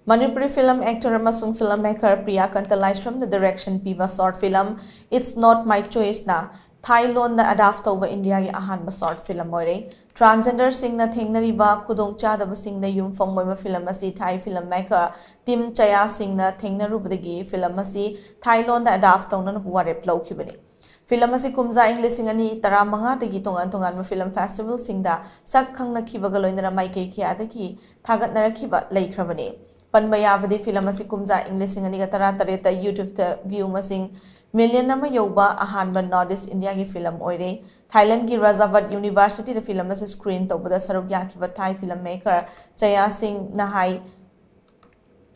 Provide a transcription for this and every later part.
Manipuri film actor amasung filmmaker PRIYAKANTA LAISHRAM the direction PIBA short film It's Not My Choice na Thailand na adapt over India ki Ahanba short film Oire. Transgender sing na thengnariba khudong chadaba sing na yumfong moima film asi Thai filmmaker Tim Chaya sing na thengnarubadagi film asi Thailand na adapt tawna na buwarep lawkhibani. Film asi kumza English singani tara manga tagi tongan ma film festival singda sak khangna khibaga loinara maikei khia dagi thagat narakhiba laikhrabani. Panbayavadi film asi kumza English singani gatara tareta YouTube ta view masing million nama yoba Ahanba Northeast India ki film Oire. Thailand ki Rajavat University the film asi screen tawbada sarugya kiba Thai filmmaker Chaya Singh Nahai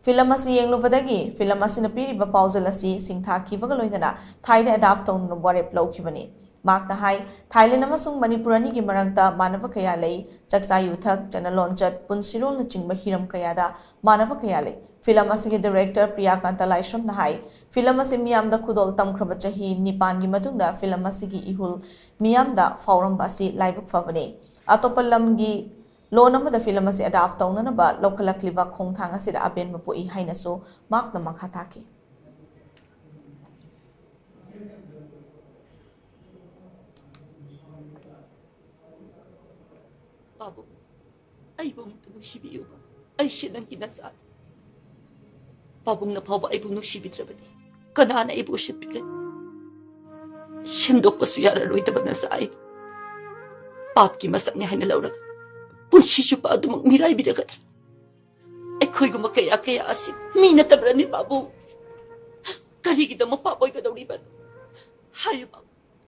film asi yenglubadagi film asi na piriba pauzal asi singtha kibaga loinana Thai de adapt tawna warep lawkhibani. Mark Nahai, Thailand amasung Manipurani ki marangta manava kaya lay, chaksa yuthak, chana launchat, punsirol na chingba hiram kaya da manava kaya lay. Film asi ki director PRIYAKANTA LAISHRAM Nahai, film asi miyam da khudol tamkraba chahi nipan gi matungda film asi ki ihul miyam da fauram basi laibuk favane. Atopalam gi lo nama da film asi adapt tawna na ba lokalak liba khongthang asi da aben mapui hainaso Mark na manghataki. Pabo, ay bang sibiyo ba? Ay siya nang kinasal. Pabong na pabo ay bang sibitrabadi. Kanana ay bang siya pigan. Siyandok pa suyara ro'y tabag na sa ay. Pap ki masak niya hinalaw na ka. Punsisyo pa ado miray bidagat. Ay ko'y gumakaya-kaya asin. Minatabra ni Pabong. Karigid ang mapapoy ka daw riban. Hayo Pabong.